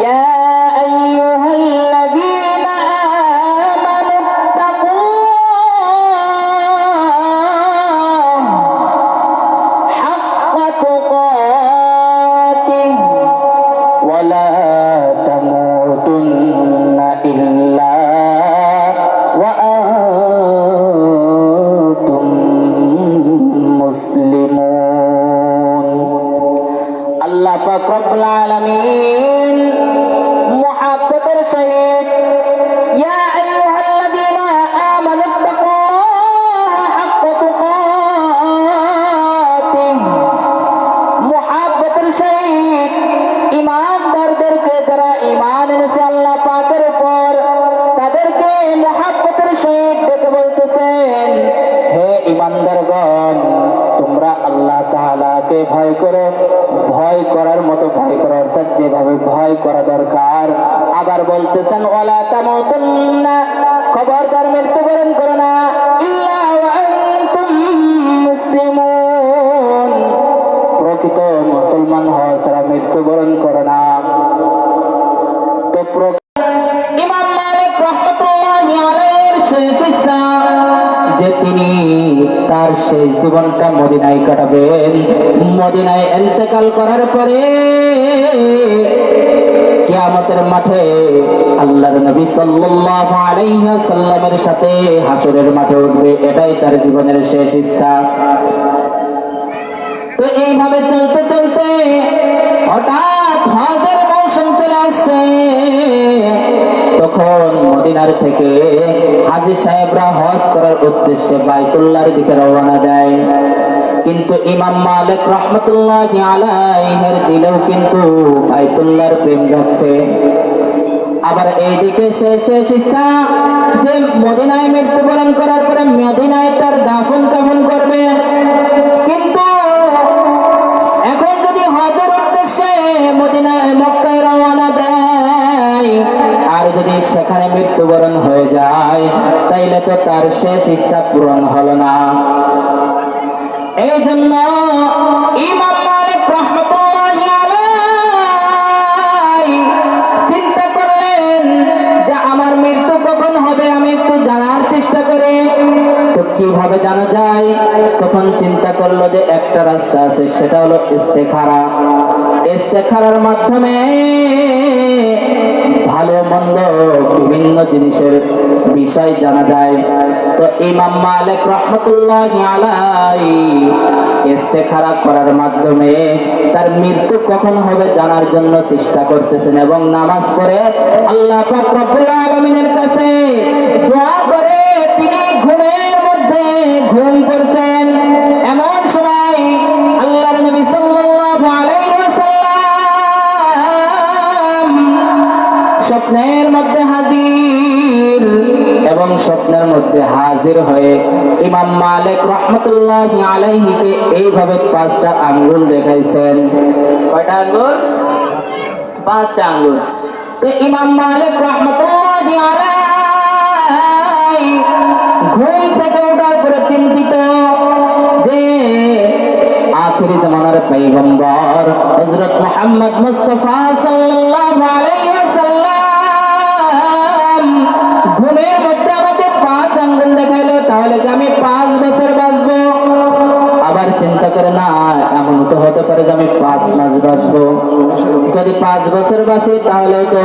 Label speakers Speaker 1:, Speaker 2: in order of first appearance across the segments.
Speaker 1: ইয়া আইয়ুহাল্লাযীনা আমানু তাকুল্লাহ হাক্কা তুকাতিহি ওয়া লা তামুতুন্না ইল্লা ওয়া আনতুম মুসলিমুন। আল্লাহ পাক রব্বুল আলামিন মুহাব্বতের সহিত ইয়া আইয়ুহাল্লাযীনা আমানু তাকুল্লাহা হাক্কা তুকাতিহি মুহাব্বতের সহিত ঈমানদারদেরকে যারা ঈমান এনেছে আল্লাহ পাকের উপর তাদেরকে মুহাব্বতের সহিত ডেকে বলতেছেন, হে ঈমানদারগণ, তোমরা আল্লাহ তাআলাকে ভয় করো, ভয় করার মতো ভয় করো, অর্থাৎ যেভাবে ভয় করা দরকার। আবার বলতেছেন ওয়ালা তামুতুন্না, খবরদার মৃত্যুবরণ করো না, ইল্লা ওয়া আনতুম মুসলিমুন, প্রকৃত মুসলমান হওয়া ছাড়া মৃত্যুবরণ করো না। তো ইমাম মালিক রাহমাতুল্লাহি আলাইহির শেষ ইচ্ছা যে তিনি তার শেষ জীবনটা মদিনায় কাটাবেন। মদিনায় ইন্তেকাল করার পরে কিয়ামতের মাঠে আল্লাহর নবী সাল্লাল্লাহু আলাইহি ওয়াসাল্লামের সাথে হাসরের মাঠে উঠবে, এটাই তার জীবনের শেষ ইচ্ছা। তো এইভাবে চলতে চলতে হঠাৎ হজের মৌসুম চলে আসছে। তখন মদিনার থেকে হাজী সাহেবরা হজ করার উদ্দেশ্যে বাইতুল্লাহর দিকে রওনা দেয়। কিন্তু ইমাম মালিক রাহমাতুল্লাহি আলাইহির দিলেও কিন্তু বাইতুল্লাহর প্রেম জাগছে। আবার এইদিকে শেষ ইচ্ছা যে মদিনায় মৃত্যুবরণ করার পরে মদিনায় তার দাফন কাফন করবে। কিন্তু এখন যদি হজের উদ্দেশ্যে মদিনায় মক্কায় রওনা দেয় আর যদি সেখানে মৃত্যুবরণ হয়ে যায় তাইলে তো তার শেষ ইচ্ছা পূরণ হলো না। এই জন্য ইমাম মালিক রাহমাতুল্লাহি আলাইহি চিন্তা করলেন যে আমার মৃত্যু কখন হবে আমি একটু জানার চেষ্টা করি। তো কিভাবে জানা যায়? তখন চিন্তা করলো যে একটা রাস্তা আছে, সেটা হলো ইস্তেখারা। ইস্তেখারার মাধ্যমে ভালো মন্দ বিভিন্ন জিনিসের বিষয় জানা যায়। তো ইমাম মালিক রাহমাতুল্লাহি আলাইহি ইস্তেখারা করার মাধ্যমে তার মৃত্যু কখন হবে জানার জন্য চেষ্টা করতেছেন এবং নামাজ পড়ে আল্লাহ পাক রব্বুল আলামিনের কাছে দোয়া করে তিনি ঘুমের মধ্যে ঘুম পড়ছেন। এমন সময় আল্লাহর নবী সাল্লাল্লাহু আলাইহি ওয়াসাল্লাম স্বপ্নের মধ্যে হাজির এবং স্বপ্নের মধ্যে হাজির হয়ে ইমাম মালিক রাহমাতুল্লাহি আলাইহিকে এইভাবে 5টা আঙ্গুল দেখাইছেন। কয়টা আঙ্গুল? 5টা আঙ্গুল। তো ইমাম মালিক রাহমাতুল্লাহি আলাইহি ঘুম থেকে ওঠার পরে চিন্তিত যে আখিরি জামানার পয়গম্বর হযরত মুহাম্মদ মুস্তাফা সাল্লাল্লাহু আলাইহি ওয়াসাল্লাম ঘুমের মধ্যে আমাকে 5 আঙ্গুল দেখাইলো, তাহলে কি আমি 5 বছর বাঁচবো? আবার চিন্তা করে না, এমন তো হতে পারে যে আমি 5 মাস বাঁচবো। যদি 5 বছর বাঁচি তাহলে তো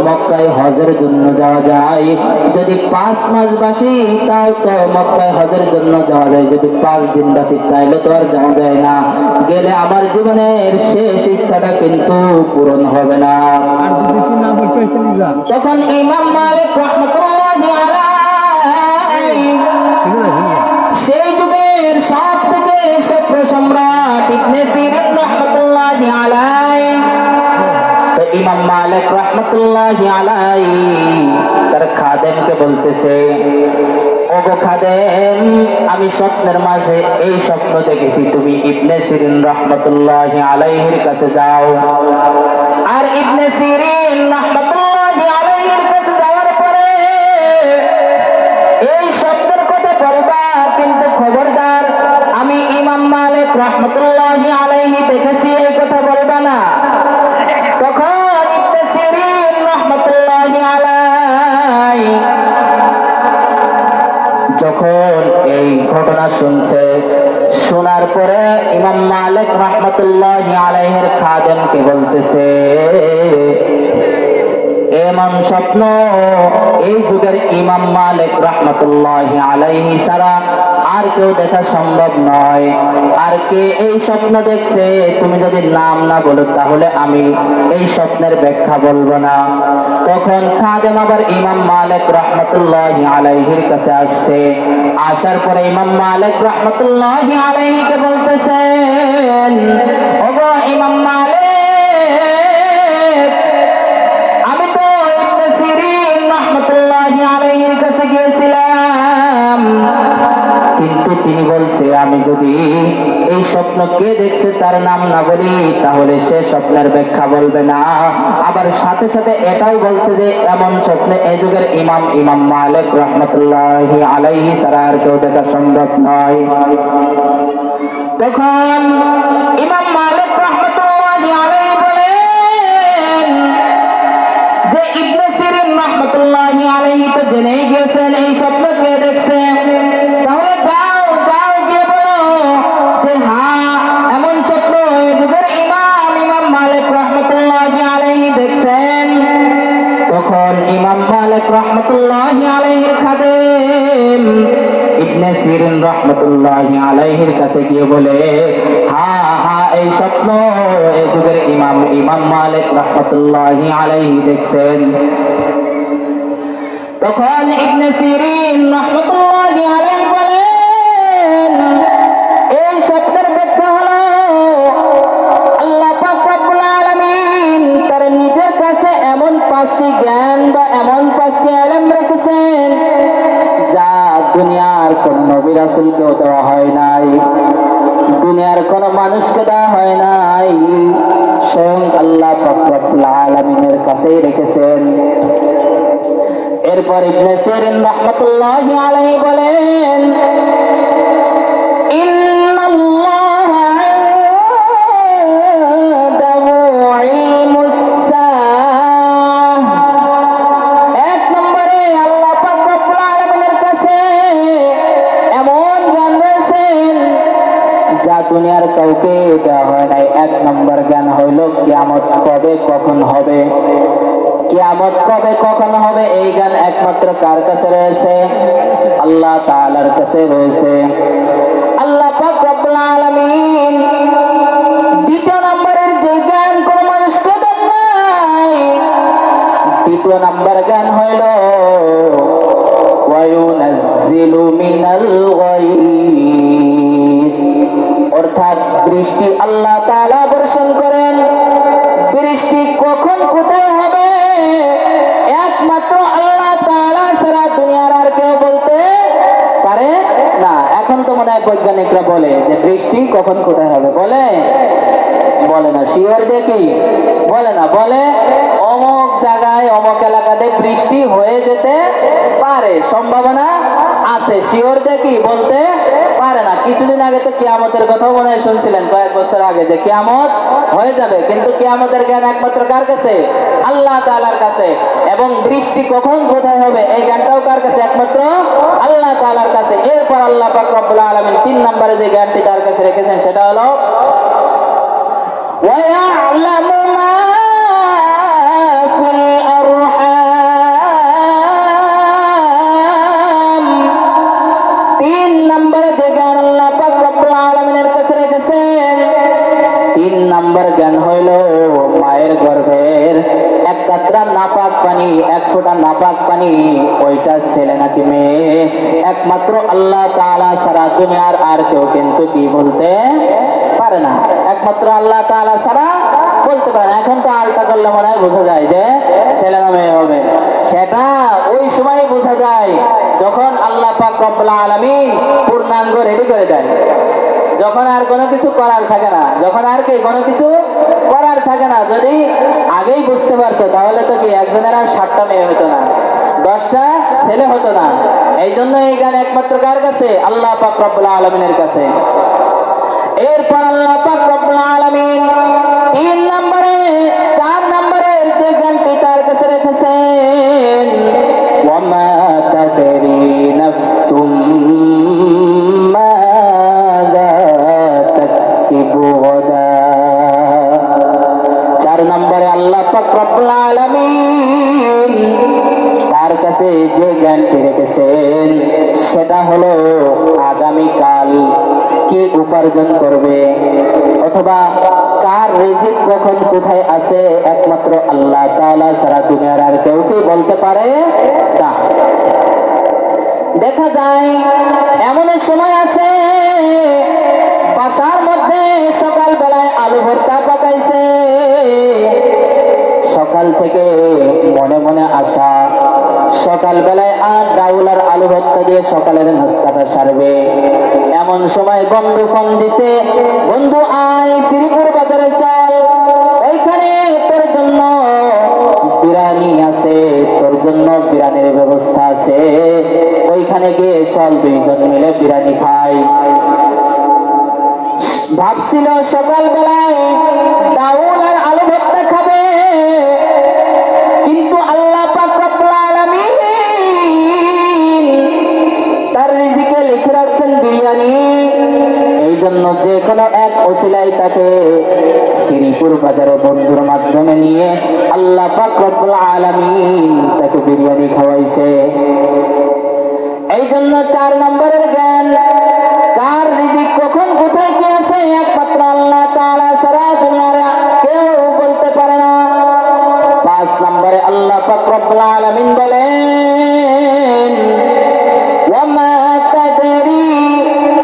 Speaker 1: মক্কায় হজের জন্য যাওয়া যায়। যদি 5 মাস বাঁচি তাও তো মক্কায় হজের জন্য যাওয়া যায়। যদি 5 দিন বাঁচি তাইলে তো আর যাওয়া যায় না। গেলে আমার জীবনের শেষ ইচ্ছাটা কিন্তু পূরণ হবে না। তখন ইমাম মালিক রাহমাতুল্লাহি আলাইহি সেই যুগের সব থেকে সভ্য সম্রাট ইবনে সিরিন রাহমাতুল্লাহি আলাইহি, তো ইমাম মালিক রাহমাতুল্লাহি আলাইহি তার খাদেমকে বলতেছে, ওগো খাদেম, আমি স্বপ্নের মাঝে এই স্বপ্ন দেখেছি তুমি ইবনে সিরিন রাহমাতুল্লাহি আলাইহির কাছে যাও। আর ইবনে সিরিন রাহমাতুল্লাহি আলাইহির কাছে যাওয়ার পরে এই স্বপ্নের কথা বলবা, কিন্তু খবরদার আমি ইমাম মালিক রাহমাতুল্লাহি আলাইহি দেখেছি এই কথা বলবা না। তখন ইবনে সিরিন এমন স্বপ্ন এই যুগের ইমাম মালিক রাহমাতুল্লাহি আলাইহি ছাড়া আর কেউ দেখা সম্ভব নয়। আর কে এই স্বপ্ন দেখছে তুমি যদি নাম না বলো তাহলে আমি এই স্বপ্নের ব্যাখ্যা বলবো না। তখন খাদেম আবার ইমাম মালিক রাহমাতুল্লাহি আলাইহির কাছে আসছে। আসার পরে ইমাম মালিক রাহমাতুল্লাহি আলাইহিকে বলতেছেন, ওগো ইমাম মালিক, আমি তো ইবনে সিরিন রাহমাতুল্লাহি আলাইহির কাছে গিয়েছিলাম, কিন্তু তিনি বলছে আমি যদি এই স্বপ্ন কে দেখছে তার নাম না বলি তাহলে সে স্বপ্নের ব্যাখ্যা বলবে না। আবার সাথে সাথে এটাও বলছে যে এমন স্বপ্নে এই যুগের ইমাম মালিক রাহমাতুল্লাহি আলাইহি ছাড়া আর কেউ দেখা সম্ভব নয়। তখন ইমাম মালিক রাহমাতুল্লাহি আলাইহি বলেন যে ইবনে সিরিন রাহমাতুল্লাহি আলাইহি তো জেনে গেছেন এই স্বপ্ন কে দেখছে, তাহলে যাও গিয়ে বলো যে হ্যাঁ এমন স্বপ্ন এই যুগের ইমাম মালিক রাহমাতুল্লাহি আলাইহি দেখছেন। তখন ইমাম মালিক রাহমাতুল্লাহি আলাইহির খাদেম ইবনে সিরিন রাহমাতুল্লাহি আলাইহির কাছে গিয়ে বলে, হ্যাঁ এই স্বপ্ন এই যুগের ইমাম মালিক রাহমাতুল্লাহি আলাইহি দেখছেন। তখন ইবনে সিরিন রাহমাতুল্লাহি আলাইহি বলেন, এই স্বপ্নের ব্যাখ্যা হলো আল্লাহ পাক রব্বুল আলামিন তার নিজের কাছে এমন 5টি জ্ঞান বা এমন 5টি ইলম রেখেছেন যা দুনিয়ার কোন নবী রাসূলকেও দেওয়া হয় নাই, দুনিয়ার কোন মানুষকে দেওয়া হয় নাই, স্বয়ং আল্লাহ পাক রব্বুল আলামিনের কাছেই রেখেছেন। এরপর ইবনে সিরিন রাহমাতুল্লাহি আলাইহি বলেন, ইন্নাল্লাহা ইনদাহু ইলমুস সাআহ, এক নম্বরে আল্লাহ পাক রব্বুল আলামিনের কাছে এমন জ্ঞান রয়েছে যা দুনিয়ার কাউকে দেওয়া হয় নাই। এক নম্বর জ্ঞান হইল কিয়ামত কবে কখন হবে, কিয়ামত কবে কখন হবে এই জ্ঞান একমাত্র কার কাছে রয়েছে? আল্লাহ তাআলার কাছে রয়েছে। আল্লাহ পাক রব্বুল আলামিন দ্বিতীয় নম্বরের যে জ্ঞান কোন মানুষকে দেন নাই, দ্বিতীয় নম্বর জ্ঞান হইল ওয়ায়ুনাজ্জিলু মিনাল গায়স, অর্থাৎ বৃষ্টি আল্লাহ তাআলা বর্ষণ করেন। বৃষ্টি কখন কোথায় হবে একমাত্র আল্লাহ তাআলা ছাড়া দুনিয়ার আর কেউ বলতে পারে না। এখন তো মনে হয় বৈজ্ঞানিকরা বলে যে বৃষ্টি কখন কোথায় হবে, বলে না, শিওর দেখি বলে না, বলে অমুক জায়গায় অমুক এলাকাতে বৃষ্টি হয়ে যেতে পারে, সম্ভাবনা আছে, শিওর দেখি বলতে পারে না। কিছুদিন আগে তো কিয়ামতের কথাও মনে হয় শুনছিলেন, কয়েক বছর আগে, যে কিয়ামত হয়ে যাবে, কিন্তু কিয়ামতের জ্ঞান একমাত্র কার কাছে? আল্লাহ তাআলার কাছে। এবং বৃষ্টি কখন কোথায় হবে এই জ্ঞানটাও কার কাছে? একমাত্র আল্লাহ তাআলার কাছে। এরপর আল্লাহ পাক রব্বুল আলামিন 3 নম্বরে যে জ্ঞানটি তার কাছে রেখেছেন সেটা হলো ওয়ায়ালামু মা ফিল আরহাম। 3 নম্বরে যে জ্ঞান আল্লাহ পাক রব্বুল আলামিনের কাছে রেখেছেন, 3 নম্বর জ্ঞান হইল মায়ের গর্ভের এক কাতরা নাপাক পানি, এক ফোঁটা নাপাক পানি, ওইটা ছেলে নাকি মেয়ে একমাত্র আল্লাহ তাআলা ছাড়া দুনিয়ার আর কেউ কিন্তু কি বলতে পারে না, একমাত্র আল্লাহ তাআলা ছাড়া বলতে পারে না। এখন তো আলটা করলে মনে হয় বোঝা যায় যে ছেলে না মেয়ে হবে, সেটা ওই সময় বোঝা যায় যখন আল্লাহ পাক রব্বুল আলামিন পূর্ণাঙ্গ রেডি করে দেয়, যখন আর কোনো কিছু করার থাকে না, যখন আর কি কোনো কিছু করার থাকে না। যদি আগেই বুঝতে পারতো তাহলে তো কি একজনের আর 7টা মেয়ে হতো না, 10টা ছেলে হতো না। এই জন্য এই জ্ঞান একমাত্র কার কাছে? আল্লাহ পাক রব্বুল আলামিনের কাছে। এরপর আল্লাহ পাক রব্বুল আলামিন 3 নম্বরে 4 নম্বরের যে জ্ঞানটি তার কাছে রেখেছেন, ওয়ামা তাদরি নাফসুম মাযা তাকসিবু গাদা। 4 নম্বরে আল্লাহ পাক রব্বুল আলামিন তার কাছে যে জ্ঞানটি রেখেছেন সেটা হলো আগামীকাল কি উপার্জন করবে অথবা কার রিজিক কখন কোথায় আছে একমাত্র আল্লাহ তাআলা ছাড়া দুনিয়ার আর কেউ কি বলতে পারে না। দেখা যায় এমন সময় আছে বাসার মধ্যে সকাল বেলায় আলু ভর্তা পাকাইছে, সকাল থেকে মনে মনে আসা সকাল বেলায় আর ডাউল আর আলু ভর্তা দিয়ে সকালের নাস্তাটা সারবে। এমন সময় বন্ধু ফোন দিছে, বন্ধু আয় শ্রীপুর বাজারে চল, ওইখানে তোর জন্য বিরিয়ানি আছে, তোর জন্য বিরিয়ানির ব্যবস্থা আছে, ওইখানে গিয়ে চল দুইজন মিলে বিরিয়ানি খাই। ভাবছিল সকাল বেলায় ডাউল আর আলু ভর্তা খাবে, কিন্তু আল্লাহ পাক রব্বুল আলামিন তার রিজিকে লিখে রাখছেন বিরিয়ানি। এই জন্য যে কোনো এক ওসিলায় তাকে শ্রীপুর বাজারে বন্ধুর মাধ্যমে নিয়ে আল্লাহ পাক রব্বুল আলামিন তাকে বিরিয়ানি খাওয়াইছে। এই জন্য 4 নম্বরের জ্ঞান, কার রিজিক কখন কোথায় কি আছে একমাত্র আল্লাহ তাআলা ছাড়া দুনিয়ার কেউ বলতে পারে না। 5 নম্বরে আল্লাহ পাক রব্বুল আলামিন বলেন, ওয়ামা তাদরি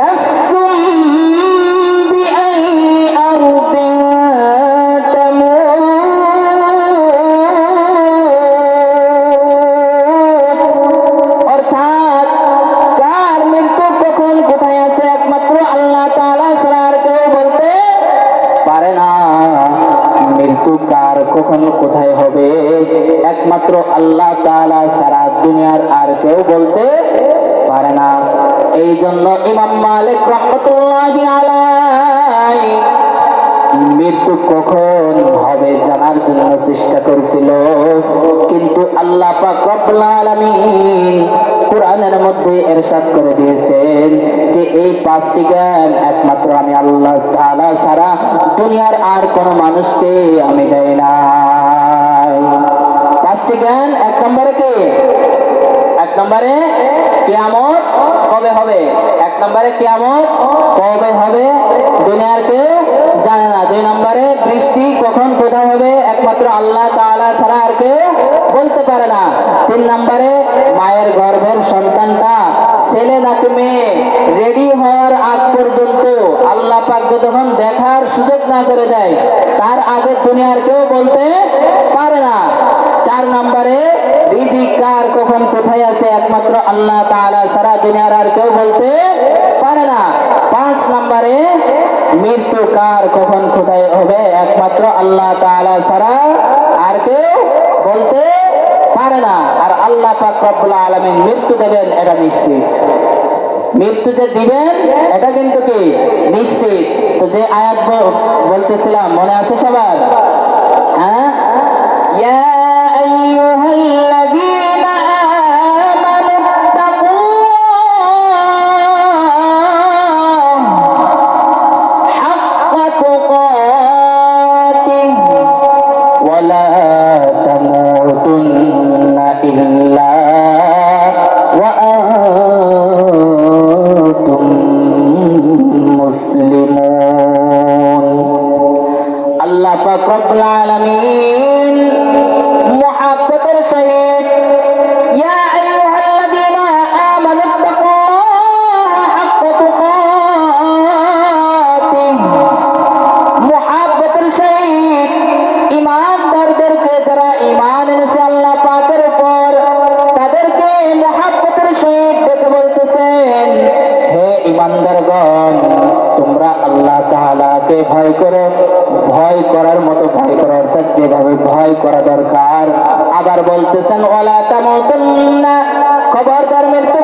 Speaker 1: নাফসুম বিআই আরদিন তামুত, অর্থাৎ কার মৃত্যু কখন কোথায় আছে একমাত্র আল্লাহ তাআলা ছাড়া আর কেউ বলতে পারে না। মৃত্যু কার কখন কোথায় হবে একমাত্র আল্লাহ তাআলা ছাড়া দুনিয়ার আর কেউ বলতে পারে না। এই জন্য ইমাম মালিক রাহমাতুল্লাহি আলাইহি মৃত্যু কখন হবে জানার জন্য চেষ্টা করেছিল, কিন্তু আল্লাহ পাক রব্বুল আলামিন কোরআনের মধ্যে ইরশাদ করে দিয়েছেন যে এই 5টি জ্ঞান একমাত্র আমি আল্লাহ তাআলা ছাড়া দুনিয়ার আর কোন মানুষকে আমি দেই না। 5টি জ্ঞান, 1 নম্বরে কি? 1 নম্বরে কিয়ামত কবে হবে? 1 নম্বরে কিয়ামত কবে হবে দুনিয়ার কেউ জানে না। 2 নম্বরে বৃষ্টি কখন কোথায় হবে একমাত্র আল্লাহ তাআলা ছাড়া আর কেউ বলতে পারে না। 3 নম্বরে মায়ের গর্ভের সন্তানটা ছেলে নাকি মেয়ে রেডি হওয়ার আগ পর্যন্ত আল্লাহ পাক যতক্ষণ দেখার সুযোগ না করে দেয় তার আগে দুনিয়ার কেউ বলতে পারে না। 4 নম্বরে রিজিক কার কখন কোথায় আছে একমাত্র আল্লাহ তাআলা ছাড়া দুনিয়ার আর কেউ বলতে পারে না। 5 নম্বরে মৃত্যু কার কখন কোথায় হবে একমাত্র আল্লাহ তাআলা ছাড়া আর কেউ বলতে পারে না। আর আল্লাহ পাক রব্বুল আলামিন মৃত্যু দেবেন এটা নিশ্চিত, মৃত্যু যে দিবেন এটা কিন্তু কি নিশ্চিত। তো যে আয়াত বলতেছিলাম মনে আছে সবার? হ্যাঁ, ইয়া আইয়ুহাল্লাযীনা আমানু তাকুল্লাহ হাক্কা তুকাতিহি ওয়া লা তামুতুন্না ইল্লা ওয়া আনতুম মুসলিমুন। আল্লাহ পাক রব্বুল আলামিন মুহাব্বতের সহিত ইয়া আইয়ুহাল্লাযীনা আমানু তাকুল্লাহা হাক্কা তুকাতিহি, মুহাব্বতের সহিত ঈমানদারদেরকে যারা ঈমান এনেছে আল্লাহ পাকের উপর তাদেরকে মুহাব্বতের সহিত ডেকে বলতেছেন, হে ঈমানদারগণ তোমরা আল্লাহ তাআলাকে ভয় করো, ভয় করার মতো ভয় করো, অর্থাৎ যেভাবে ভয় করা দরকার। আবার বলতেছেন ওয়ালা তামুতুন্না, খবরদার মৃত্যু